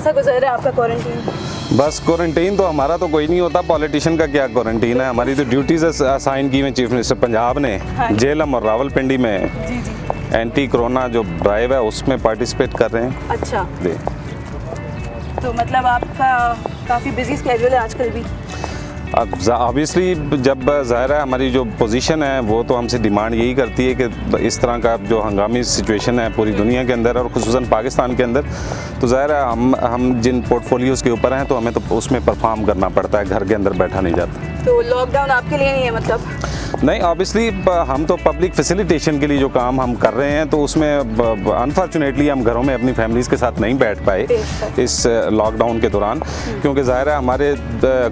कैसा गुजर रहा है आपका क्वारंटीन? बस क्वारंटीन तो हमारा तो कोई नहीं होता, पॉलिटिशियन का क्या क्वारंटीन है। हमारी तो ड्यूटीज़ असाइन की हुई चीफ मिनिस्टर पंजाब ने हाँ। जेलम और रावलपिंडी में जी जी। एंटी कोरोना जो ड्राइव है उसमें पार्टिसिपेट कर रहे हैं। अच्छा, जी। तो मतलब आपका काफ़ी बिजी स्केड्यूल है आजकल भी। अब ऑब्वियसली जब ज़ाहिर है हमारी जो पोजीशन है वो तो हमसे डिमांड यही करती है कि इस तरह का जो हंगामी सिचुएशन है पूरी दुनिया के अंदर और खुसूसन पाकिस्तान के अंदर, तो ज़ाहिर है हम जिन पोर्टफोलियोज़ के ऊपर हैं तो हमें तो उसमें परफॉर्म करना पड़ता है, घर के अंदर बैठा नहीं जाता। तो लॉकडाउन आपके लिए नहीं है मतलब? नहीं, ऑब्वियसली हम तो पब्लिक फैसिलिटेशन के लिए जो काम हम कर रहे हैं तो उसमें अनफॉर्चुनेटली हम घरों में अपनी फैमिलीज़ के साथ नहीं बैठ पाए इस लॉकडाउन के दौरान, क्योंकि ज़ाहिर है हमारे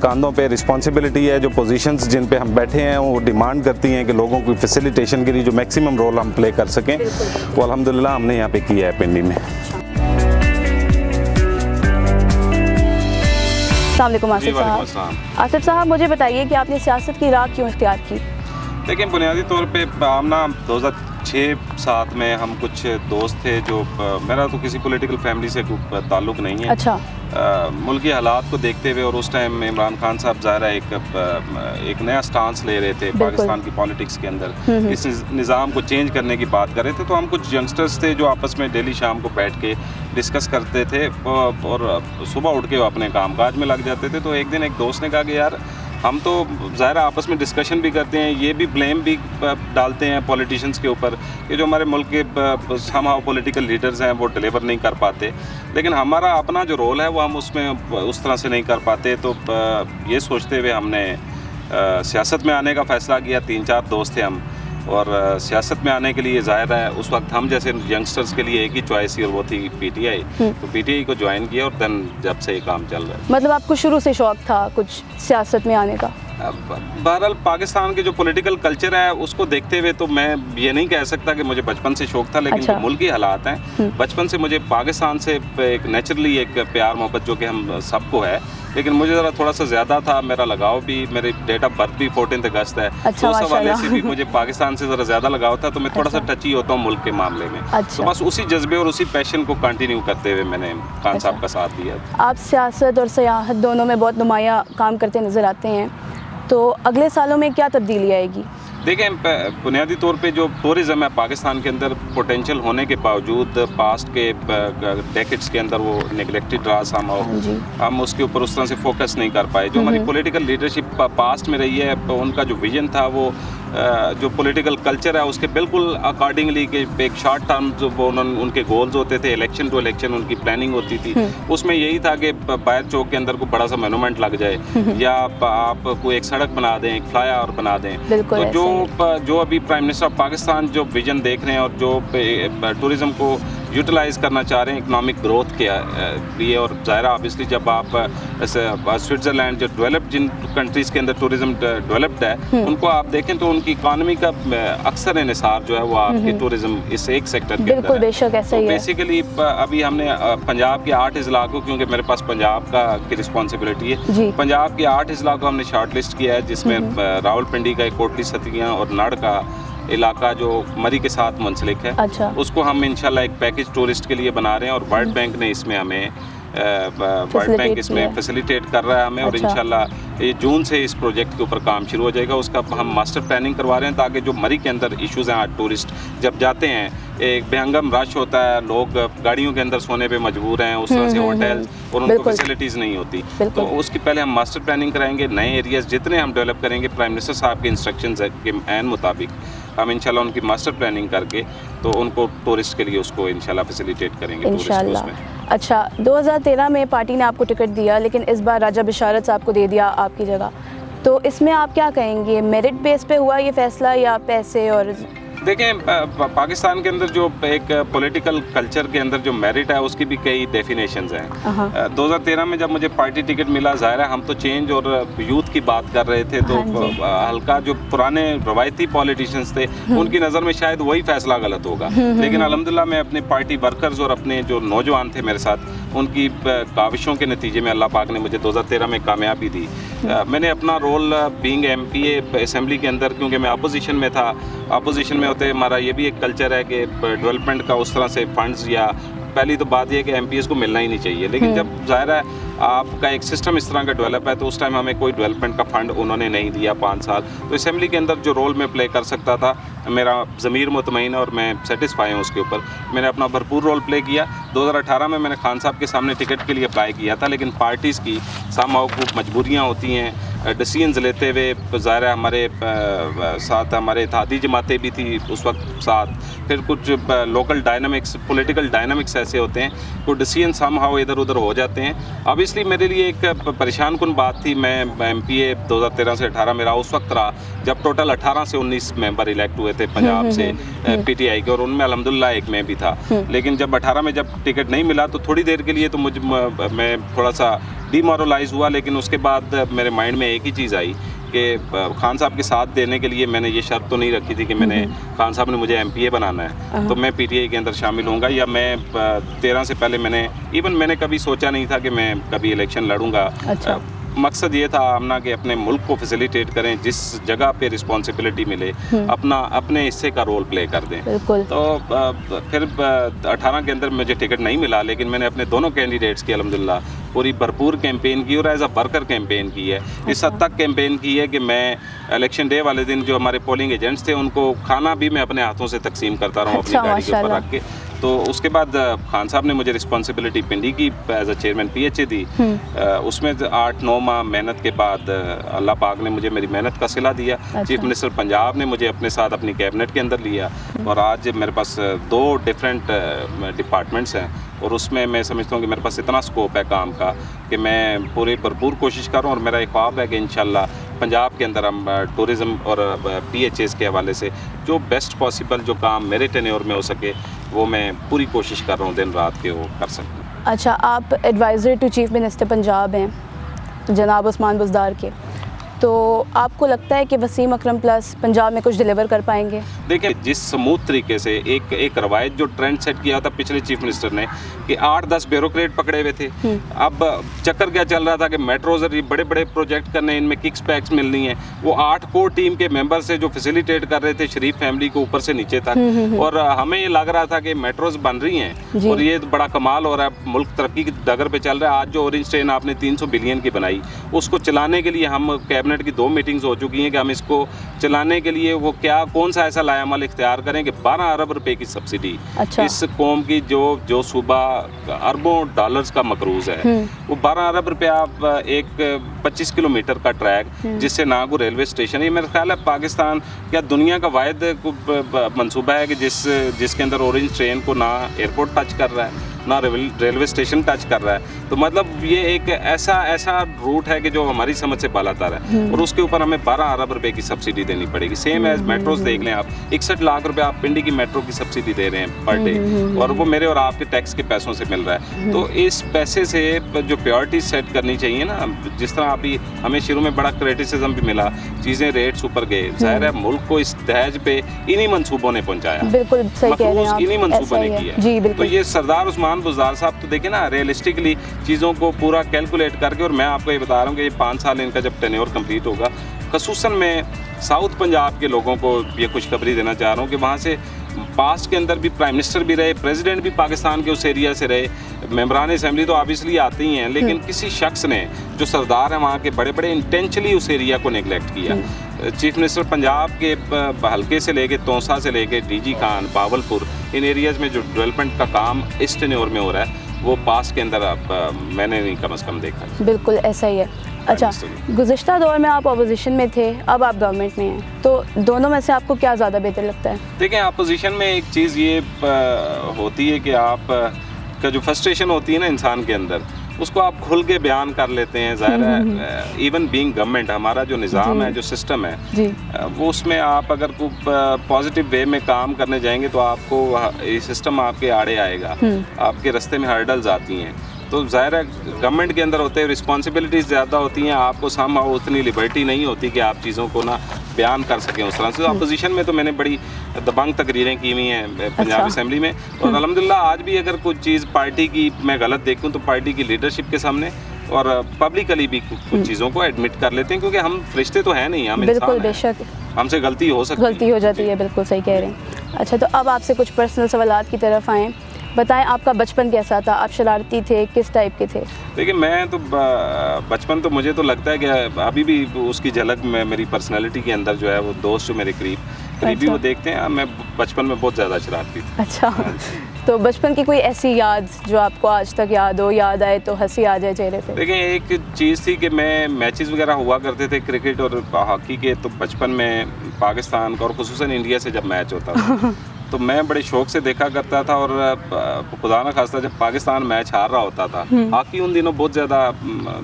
कांधों पे रिस्पॉन्सिबिलिटी है। जो पोजीशंस जिन पे हम बैठे हैं वो डिमांड करती हैं कि लोगों की फैसिलिटेशन के लिए जो मैक्सिमम रोल हम प्ले कर सकें, वो अल्हम्दुलिल्लाह हमने यहाँ पे किया है पिंडी में। अस्सलाम वालेकुम आसिफ साहब। आसिफ साहब, मुझे बताइए कि आपने सियासत की राह क्यों इख्तियार की? लेकिन बुनियादी तौर पे हम ना 2006-7 में हम कुछ दोस्त थे जो मेरा तो किसी पॉलिटिकल फैमिली से ताल्लुक़ नहीं है। अच्छा। मुल्की हालात को देखते हुए और उस टाइम इमरान खान साहब ज़ाहिर है एक नया स्टांस ले रहे थे पाकिस्तान की पॉलिटिक्स के अंदर, इस निज़ाम को चेंज करने की बात कर रहे थे। तो हम कुछ यंगस्टर्स थे जो आपस में डेली शाम को बैठ के डिस्कस करते थे और सुबह उठ के वो अपने कामकाज में लग जाते थे। तो एक दिन एक दोस्त ने कहा कि यार हम तो ज़ाहिर आपस में डिस्कशन भी करते हैं, ये भी ब्लेम भी डालते हैं पॉलिटिशियंस के ऊपर कि जो हमारे मुल्क के समहाउ पॉलिटिकल लीडर्स हैं वो डिलीवर नहीं कर पाते, लेकिन हमारा अपना जो रोल है वो हम उसमें उस तरह से नहीं कर पाते। तो ये सोचते हुए हमने सियासत में आने का फ़ैसला किया। 3-4 दोस्त थे हम, और सियासत में आने के लिए ज़ाहिर है उस वक्त हम जैसे यंगस्टर्स के लिए एक ही चॉइस थी और वो थी पीटीआई। तो पीटीआई को ज्वाइन किया और देन जब से ये काम चल रहा है। मतलब आपको शुरू से शौक था कुछ सियासत में आने का? बहरहाल पाकिस्तान के जो पॉलिटिकल कल्चर है उसको देखते हुए तो मैं ये नहीं कह सकता कि मुझे बचपन से शौक था, लेकिन अच्छा। जो मुल्की हालात हैं बचपन से मुझे पाकिस्तान से एक नेचुरली एक प्यार मोहब्बत जो कि हम सबको है, लेकिन मुझे ज़रा थोड़ा सा ज़्यादा था। मेरा लगाव भी, मेरे डेट ऑफ बर्थ भी 14 अगस्त है। अच्छा, तो उस हवाले से भी माशाल्लाह। मुझे पाकिस्तान से ज़रा ज़्यादा लगाव था, तो मैं थोड़ा सा टची होता हूँ मुल्क के मामले में। अच्छा। तो बस उसी जज्बे और उसी पैशन को कंटिन्यू करते हुए मैंने खान साहब का साथ दिया। आप सियासत और सियाहत दोनों में बहुत नुमाया काम करते नज़र आते हैं, तो अगले सालों में क्या तब्दीली आएगी? देखें, बुनियादी तौर पे जो टूरिज़्म है पाकिस्तान के अंदर पोटेंशियल होने के बावजूद पास्ट के डेकेड्स के अंदर वो नेगलेक्टेड रहा सामा, हम उसके ऊपर उस तरह से फोकस नहीं कर पाए। जो हमारी पॉलिटिकल लीडरशिप पास्ट में रही है उनका जो विजन था वो जो पॉलिटिकल कल्चर है उसके बिल्कुल अकॉर्डिंगली कि एक शॉर्ट टर्म जो वो उनके गोल्स होते थे, इलेक्शन टू इलेक्शन उनकी प्लानिंग होती थी। उसमें यही था कि बायर चौक के अंदर को बड़ा सा मोनूमेंट लग जाए या आप कोई एक सड़क बना दें, एक फ्लाईओवर बना दें। तो जो अभी प्राइम मिनिस्टर ऑफ पाकिस्तान जो विजन देख रहे हैं और जो टूरिज़्म को यूटिलाइज़ करना चाह रहे हैं इकनॉमिक ग्रोथ के लिए, और ज़ाहिर ऑब्वियसली जब आप स्विट्ज़रलैंड जो डेवलप्ड जिन कंट्रीज़ के अंदर टूरिज़्म डेवलप्ड है उनको आप देखें तो उनकी इकानमी का अक्सर इन्हिसार जो है वो आपके टूरिज़्म इस एक सेक्टर के अंदर है। बेशक ऐसा ही है। बेसिकली अभी हमने पंजाब के 8 अजला को, क्योंकि मेरे पास पंजाब की रिस्पॉन्सिबिलिटी है, पंजाब के 8 अजला को हमने शॉर्ट लिस्ट किया है, जिसमें रावलपिंडी का, कोटली सतियाँ और नड़ का इलाका जो मरी के साथ मुंसलिक है। अच्छा। उसको हम इंशाल्लाह एक पैकेज टूरिस्ट के लिए बना रहे हैं और वर्ल्ड बैंक ने इसमें हमें फैसिलिटेट कर रहा है हमें। और इंशाल्लाह ये जून से इस प्रोजेक्ट के ऊपर काम शुरू हो जाएगा। उसका हम मास्टर प्लानिंग करवा रहे हैं ताकि जो मरी के अंदर इश्यूज़ हैं, टूरिस्ट जब जाते हैं एक बेहंगम रश होता है, लोग गाड़ियों के अंदर सोने पे मजबूर हैं, उस तरह से होटल्स और उनको फैसिलिटीज़ नहीं होती। तो उसकी पहले हम मास्टर प्लानिंग कराएंगे। नए एरियाज़ जितने हम डेवलप करेंगे प्राइम मिनिस्टर साहब के इंस्ट्रक्शंस के एन मुताबिक हम इंशाल्लाह उनकी मास्टर प्लानिंग करके तो उनको टूरिस्ट के लिए उसको इंशाल्लाह फैसिलिटेट करेंगे इंशाल्लाह। अच्छा, 2013 में पार्टी ने आपको टिकट दिया, लेकिन इस बार राजा बिशारत साहब को दे दिया आपकी जगह, तो इसमें आप क्या कहेंगे? मेरिट बेस पे हुआ ये फैसला या पैसे? और देखें, पाकिस्तान के अंदर जो एक पॉलिटिकल कल्चर के अंदर जो मेरिट है उसकी भी कई डेफिनेशंस हैं। 2013 में जब मुझे पार्टी टिकट मिला, ज़ाहिर है हम तो चेंज और यूथ की बात कर रहे थे, तो हल्का जो पुराने रवायती पॉलिटिशियंस थे उनकी नज़र में शायद वही फैसला गलत होगा। लेकिन अल्हम्दुलिल्लाह मैं अपने पार्टी वर्कर्स और अपने जो नौजवान थे मेरे साथ उनकी काविशों के नतीजे में अल्लाह पाक ने मुझे 2013 में कामयाबी दी। मैंने अपना रोल बीइंग एमपीए असेंबली के अंदर, क्योंकि मैं अपोजिशन में था, अपोजिशन में होते हमारा ये भी एक कल्चर है कि डेवलपमेंट का उस तरह से फंड्स या पहली तो बात यह है कि MPs को मिलना ही नहीं चाहिए, लेकिन जब ज़ाहिर है आपका एक सिस्टम इस तरह का डेवलप है, तो उस टाइम हमें कोई डेवलपमेंट का फंड उन्होंने नहीं दिया 5 साल। तो असेंबली के अंदर जो रोल मैं प्ले कर सकता था, मेरा ज़मीर मुतमईन है और मैं सेटिस्फाई हूँ उसके ऊपर। मैंने अपना भरपूर रोल प्ले किया। 2018 में मैंने खान साहब के सामने टिकट के लिए अप्लाई किया था, लेकिन पार्टीज़ की समहाउ कुछ मजबूरियाँ होती हैं, डिसीजंस लेते हुए। ज़ाहिर है हमारे साथ हमारे इत्तेहादी जमातें भी थी उस वक्त साथ, फिर कुछ लोकल डायनामिक्स, पॉलिटिकल डायनामिक्स ऐसे होते हैं, कुछ डिसीजन समहाउ इधर उधर हो जाते हैं। अब इसलिए मेरे लिए एक परेशान कुन बात थी। मैं MPA 2013 से 18 मेरा उस वक्त रहा जब टोटल 18 से 19 मेंबर इलेक्ट हुए थे पंजाब से PTI के, और उनमें अल्हम्दुलिल्लाह एक मैं भी था। लेकिन जब 18 में जब टिकट नहीं मिला तो थोड़ी देर के लिए तो मैं थोड़ा सा डिमोरलाइज हुआ, लेकिन उसके बाद मेरे माइंड में एक ही चीज़ आई कि खान साहब के साथ देने के लिए मैंने ये शर्त तो नहीं रखी थी कि मैंने खान साहब ने मुझे MPA बनाना है तो मैं PTI के अंदर शामिल होऊंगा, या मैं 13 से पहले मैंने कभी सोचा नहीं था कि मैं कभी इलेक्शन लड़ूंगा। अच्छा। मकसद ये था आमना कि अपने मुल्क को फैसिलिटेट करें, जिस जगह पे रिस्पॉन्सिबिलिटी मिले अपने हिस्से का रोल प्ले कर दें। तो फिर 18 के अंदर मुझे टिकट नहीं मिला, लेकिन मैंने अपने दोनों कैंडिडेट्स की अल्हम्दुलिल्लाह पूरी भरपूर कैंपेन की और एज अ वर्कर कैंपेन की है। इस हद तक कैंपेन की है कि मैं इलेक्शन डे वाले दिन जो हमारे पोलिंग एजेंट्स थे उनको खाना भी मैं अपने हाथों से तकसीम करता रहा हूँ अपनी गाड़ी के ऊपर रख के। तो उसके बाद खान साहब ने मुझे रिस्पॉन्सिबिलिटी पिंडी की एज अ चेयरमैन PHA दी। उसमें 8-9 माह मेहनत के बाद अल्लाह पाक ने मुझे मेरी मेहनत का सिला दिया। चीफ मिनिस्टर पंजाब ने मुझे अपने साथ अपनी कैबिनेट के अंदर लिया और आज मेरे पास 2 डिफरेंट डिपार्टमेंट्स हैं और उसमें मैं समझता हूँ कि मेरे पास इतना स्कोप है काम का कि मैं पूरी भरपूर कोशिश कर रहा हूँ। और मेरा एक ख्वाब है कि इंशाल्लाह पंजाब के अंदर हम टूरिज़म और PHAs के हवाले से जो बेस्ट पॉसिबल जो काम मेरे टेन्योर में हो सके वो मैं पूरी कोशिश कर रहा हूँ दिन रात के वो कर सकूँ। अच्छा, आप advisor to chief minister Punjab हैं जनाब उस्मान बुज़दार के, तो आपको लगता है कि वसीम अकरम प्लस पंजाब में कुछ डिलीवर कर पाएंगे? देखिए, जिस स्मूथ तरीके से एक रवायत जो ट्रेंड सेट किया था पिछले चीफ मिनिस्टर ने कि 8-10 ब्यूरोक्रेट पकड़े हुए थे, अब चक्कर क्या चल रहा था कि मेट्रोज बड़े बड़े प्रोजेक्ट करने, इनमें किक्स पैक्स मिलनी है। वो 8 कोर टीम के मेंबर से जो फैसिलिटेट कर रहे थे शरीफ फैमिली को ऊपर से नीचे तक, और हमें ये लग रहा था कि मेट्रोज बन रही हैं और ये बड़ा कमाल हो रहा है, मुल्क तरक्की की डगर पे चल रहा है। आज जो ऑरेंज ट्रेन आपने 300 बिलियन की बनाई, उसको चलाने के लिए हम कैबिनेट की 2 मीटिंग्स हो चुकी हैं कि हम इसको चलाने के लिए वो कौन सा ऐसा लायामल इख्तियार करें कि 12 अरब रुपए की सब्सिडी। अच्छा। इस कौम की जो सूबा अरबों डॉलर्स का मकरूज है, वो 12 अरब रुपये आप एक 25 किलोमीटर का ट्रैक जिससे ना को रेलवे स्टेशन है। मेरा ख्याल है पाकिस्तान क्या दुनिया का वाहिद मंसूबा है कि जिसके अंदर ऑरेंज ट्रेन को ना एयरपोर्ट टच कर रहा है ना रेलवे स्टेशन टच कर रहा है। तो मतलब ये एक ऐसा रूट है कि जो हमारी समझ से बालातर है और उसके ऊपर हमें 12 अरब रुपए की सब्सिडी देनी पड़ेगी। सेम एज मेट्रोज देख लें आप, 61 लाख रुपए आप पिंडी की मेट्रो की सब्सिडी दे रहे हैं पर डे, और वो मेरे और आपके टैक्स के पैसों से मिल रहा है। तो इस पैसे से जो प्रायोरिटीज सेट करनी चाहिए ना, जिस तरह अभी हमें शुरू में बड़ा क्रिटिसिज्म भी मिला, चीज़ें रेट्स ऊपर गए, जाहिर है मुल्क को इस दहेज पे इन्हीं मंसूबों ने पहुँचाया। बिल्कुल सही कह रहे हैं आप, इन्हीं मंसूबों ने किया। तो ये सरदार उस्मान बुज़दार साहब तो देखे ना, रियलिस्टिकली चीज़ों को पूरा कैलकुलेट करके, और मैं आपको ये बता रहा हूँ कि ये 5 साल इनका जब टेन्योर कंप्लीट होगा, खसूसन मैं साउथ पंजाब के लोगों को ये खुशखबरी देना चाह रहा हूँ कि वहाँ से पास्ट के अंदर भी प्राइम मिनिस्टर भी रहे, प्रेसिडेंट भी पाकिस्तान के उस एरिया से रहे, मेंबरान असेंबली तो ऑब्वियसली आते ही हैं, लेकिन किसी शख्स ने जो सरदार हैं वहाँ के बड़े बड़े इंटेंशनली उस एरिया को नेगलेक्ट किया। चीफ मिनिस्टर पंजाब के हल्के से लेके तौसा से लेके DG खान, बावलपुर, इन एरियाज़ में जो डेवलपमेंट का काम इस टेन्योर में हो रहा है वो पास के अंदर मैंने नहीं कम से कम देखा। बिल्कुल ऐसा ही है। अच्छा, गुज़िश्ता दौर में आप अपोजिशन में थे, अब आप गवर्नमेंट में हैं, तो दोनों में से आपको क्या ज़्यादा बेहतर लगता है? देखें, अपोजिशन में एक चीज़ ये होती है कि आप का जो फ्रस्ट्रेशन होती है ना इंसान के अंदर, उसको आप खुल के बयान कर लेते हैं। ज़ाहिर है इवन बीइंग गवर्नमेंट, हमारा जो निज़ाम है, जो सिस्टम है, वो उसमें आप अगर कोई पॉजिटिव वे में काम करने जाएंगे तो आपको ये सिस्टम आपके आड़े आएगा, आपके रास्ते में हर्डल्स आती हैं। तो ज़ाहिर है गवर्नमेंट के अंदर होते हैं रिस्पॉन्सिबिलिटीज़ ज़्यादा होती हैं, आपको समहाउ उतनी लिबर्टी नहीं होती कि आप चीज़ों को ना बयान कर सकें उस तरह से। अपोजिशन में तो मैंने बड़ी दबंग तकरीरें की हुई हैं पंजाब असेंबली में, और अल्हम्दुलिल्लाह आज भी अगर कोई चीज़ पार्टी की मैं गलत देखूं तो पार्टी की लीडरशिप के सामने और पब्लिकली भी कुछ चीज़ों को एडमिट कर लेते हैं, क्योंकि हम फरिश्ते तो हैं नहीं, हम बिल्कुल बेशक हमसे गलती हो सकती है, गलती हो जाती है, बिल्कुल सही कह रहे हैं। अच्छा, तो अब आपसे कुछ पर्सनल सवालात की तरफ आएँ। बताएं आपका बचपन कैसा था, आप शरारती थे, किस टाइप के थे? देखिए मैं तो बचपन तो मुझे तो लगता है कि अभी भी उसकी झलक में मेरी पर्सनैलिटी के अंदर जो है वो दोस्त जो मेरे करीबी अच्छा। वो देखते हैं। मैं बचपन में बहुत ज़्यादा शरारती थी। अच्छा, तो बचपन की कोई ऐसी याद जो आपको आज तक याद हो, याद आए तो हंसी आ जाए चेहरे पे? देखिए एक चीज़ थी कि मैं मैचेस वगैरह हुआ करते थे क्रिकेट और हॉकी के, तो बचपन में पाकिस्तान का और खुसूसन इंडिया से जब मैच होता था तो मैं बड़े शौक से देखा करता था। और खुदा न खास्ता जब पाकिस्तान मैच हार रहा होता था, हॉकी उन दिनों बहुत ज़्यादा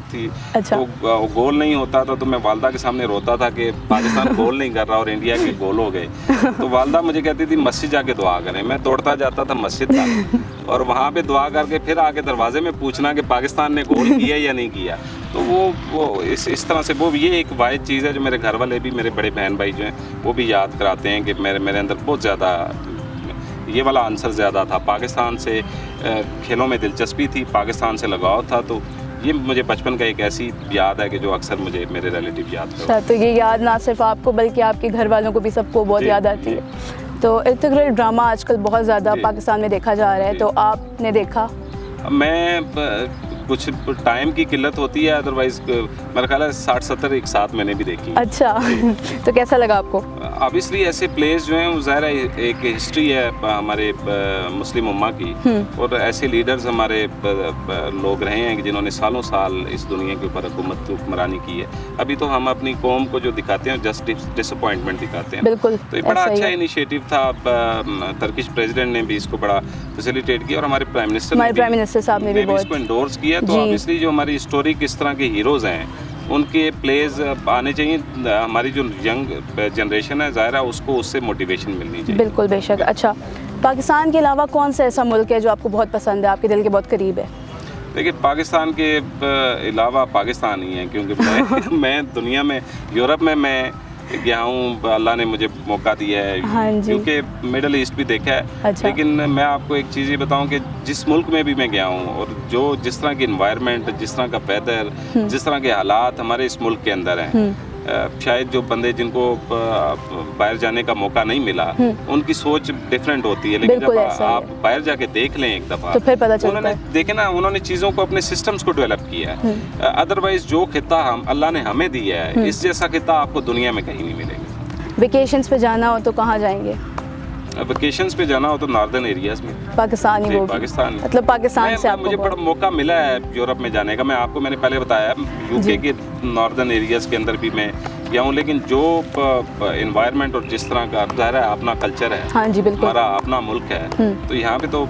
थी, अच्छा। तो गोल नहीं होता था तो मैं वालदा के सामने रोता था कि पाकिस्तान गोल नहीं कर रहा और इंडिया के गोल हो गए। तो वालदा मुझे कहती थी मस्जिद जाके दुआ करें। मैं दौड़ता जाता था मस्जिद तक और वहाँ पे दुआ करके फिर आके दरवाजे में पूछना कि पाकिस्तान ने गोल किया या नहीं किया। तो वो इस तरह से वो ये एक वाहिद चीज़ है जो मेरे घर वाले भी, मेरे बड़े बहन भाई जो हैं वो भी याद कराते हैं कि मेरे अंदर बहुत ज़्यादा ये वाला आंसर ज़्यादा था। पाकिस्तान से खेलों में दिलचस्पी थी, पाकिस्तान से लगाव था। तो ये मुझे बचपन का एक ऐसी याद है कि जो अक्सर मुझे मेरे रिलेटिव याद करते हैं। तो ये याद ना सिर्फ आपको बल्कि आपके घर वालों को भी सबको बहुत याद आती है। तो इंटीग्रल ड्रामा आजकल बहुत ज़्यादा पाकिस्तान में देखा जा रहा है, तो आपने देखा? मैं कुछ टाइम की किल्लत होती है, अदरवाइज मेरा ख्याल है 60-70 एक साथ मैंने भी देखी। अच्छा तो कैसा लगा आपको? ऑब्वियसली ऐसे प्लेस जो हैं वो ज़ाहिर है एक हिस्ट्री है हमारे मुस्लिम उम्मा की, और ऐसे लीडर्स हमारे लोग रहे हैं कि जिन्होंने सालों साल इस दुनिया के ऊपर हुक्मरानी की है। अभी तो हम अपनी कौम को जो दिखाते हैं जस्ट डिसअपॉइंटमेंट दिखाते हैं। बिल्कुल, तो ये बड़ा अच्छा इनिशिएटिव था। टर्किश प्रेसिडेंट ने भी इसको बड़ा फैसिलिटेट किया और हमारे प्राइम मिनिस्टर साहब ने भी इसको एंडोर्स किया। तो ऑब्वियसली जो हमारी स्टोरी किस तरह के हीरोज़ हैं उनके प्लेज आने चाहिए। हमारी जो यंग जनरेशन है ज़ाहिर है उसको उससे मोटिवेशन मिलनी चाहिए। बिल्कुल, बेशक। अच्छा, पाकिस्तान के अलावा कौन सा ऐसा मुल्क है जो आपको बहुत पसंद है, आपके दिल के बहुत करीब है? देखिए पाकिस्तान के अलावा पाकिस्तान ही है, क्योंकि मैं दुनिया में यूरोप में मैं गया हूँ, अल्लाह ने मुझे मौका दिया है। हाँ जी। क्योंकि मिडल ईस्ट भी देखा है। अच्छा। लेकिन मैं आपको एक चीज़ ये बताऊँ कि जिस मुल्क में भी मैं गया हूँ और जिस तरह की इन्वायरमेंट, जिस तरह का वेदर, जिस तरह के हालात हमारे इस मुल्क के अंदर हैं, शायद जो बंदे जिनको बाहर जाने का मौका नहीं मिला उनकी सोच डिफरेंट होती है। लेकिन जब आप बाहर जाके देख लें एक दफ़ा तो फिर पता चलता है। देखे ना, उन्होंने चीज़ों को अपने सिस्टम्स को डेवलप किया है। अदरवाइज जो खिता हम अल्लाह ने हमें दिया है इस जैसा खिता आपको दुनिया में कहीं नहीं मिलेगा। वेकेशंस पे जाना हो तो कहाँ जाएंगे? वेकेशंस पे जाना हो तो नॉर्दर्न एरियाज में। पाकिस्तान ही? वो पाकिस्तान, मतलब पाकिस्तान से आपको मुझे बड़ा मौका मिला है यूरोप में जाने का। मैंने पहले बताया यूके के नॉर्दर्न एरियाज के अंदर भी मैं गया हूँ। लेकिन जो एनवायरनमेंट और जिस तरह का ज़ाहिर है अपना कल्चर है, हाँ जी बिल्कुल, हमारा अपना मुल्क है, तो यहाँ पे तो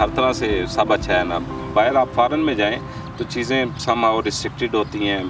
हर तरह से सब अच्छा है ना। बाहर आप फॉरेन में जाएं तो चीज़ें समहाउ रिस्ट्रिक्टेड होती हैं,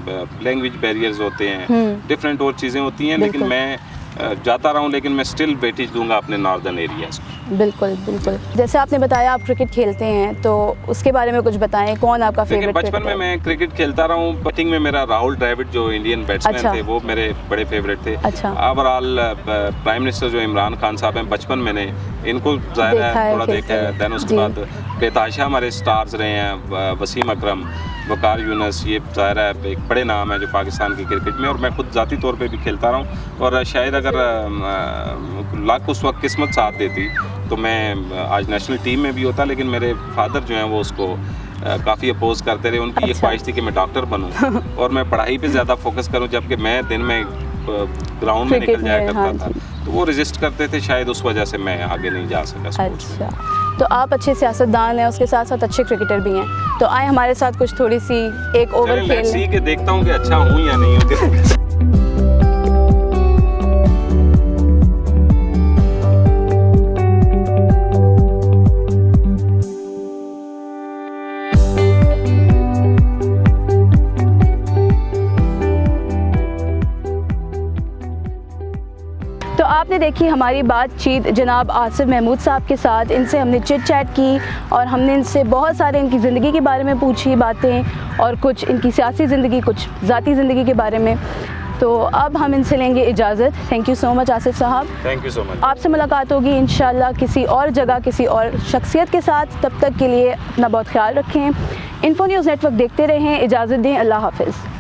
लैंग्वेज बैरियर्स होते हैं, डिफरेंट और चीज़ें होती हैं। लेकिन मैं जाता रहा हूँ, लेकिन मैं स्टिल वेटेज दूंगा अपने नॉर्दर्न एरियाज़ को। बिल्कुल बिल्कुल। जैसे आपने बताया आप क्रिकेट खेलते हैं, तो उसके बारे में कुछ बताएं, कौन आपका फेवरेट? बचपन में मैं क्रिकेट खेलता रहा हूँ। बैटिंग में मेरा राहुल द्रविड़ जो इंडियन बैट्समैन थे वो मेरे बड़े फेवरेट थे। अच्छा। ओवरऑल प्राइम मिनिस्टर जो इमरान खान साहब हैं, बचपन मैंने इनको ज़ाहिर है थोड़ा देखा है। दैन उसके बाद बेताशा हमारे स्टार्स रहे हैं, वसीम अकरम, वकार यूनस, ये ज़ाहिर है एक बड़े नाम है जो पाकिस्तान की क्रिकेट में। और मैं खुद ज़ाती तौर पे भी खेलता रहा हूँ। और शायद अगर लाख उस वक्त किस्मत साथ देती तो मैं आज नेशनल टीम में भी होता। लेकिन मेरे फादर जो हैं वो उसको काफ़ी अपोज करते रहे। उनकी ये ख्वाहिश थी कि मैं डॉक्टर बनूं और मैं पढ़ाई पे ज़्यादा फोकस करूं, जबकि मैं दिन में ग्राउंड में निकल जाया करता था। तो वो रेजिस्ट करते थे, शायद उस वजह से मैं आगे नहीं जा सका स्पोर्ट्स में। तो आप अच्छे सियासतदान हैं, उसके साथ साथ अच्छे क्रिकेटर भी हैं, तो आए हमारे साथ कुछ थोड़ी सी एक ओवर खेल लें। के देखता हूँ कि अच्छा हूँ या नहीं हूँ। तो आपने देखी हमारी बातचीत जनाब आसिफ महमूद साहब के साथ। इनसे हमने चिट चैट की और हमने इनसे बहुत सारे इनकी ज़िंदगी के बारे में पूछी बातें, और कुछ इनकी सियासी ज़िंदगी, कुछ ज़ाती ज़िंदगी के बारे में। तो अब हम इनसे लेंगे इजाज़त। Thank you so much Asif साहब। Thank you so much. आपसे मुलाकात होगी इंशाल्लाह किसी और जगह, किसी और शख्सियत के साथ। तब तक के लिए अपना बहुत ख्याल रखें। इन्फो न्यूज़ नेटवर्क देखते रहें। इजाज़त दें। अल्लाह हाफ़िज़।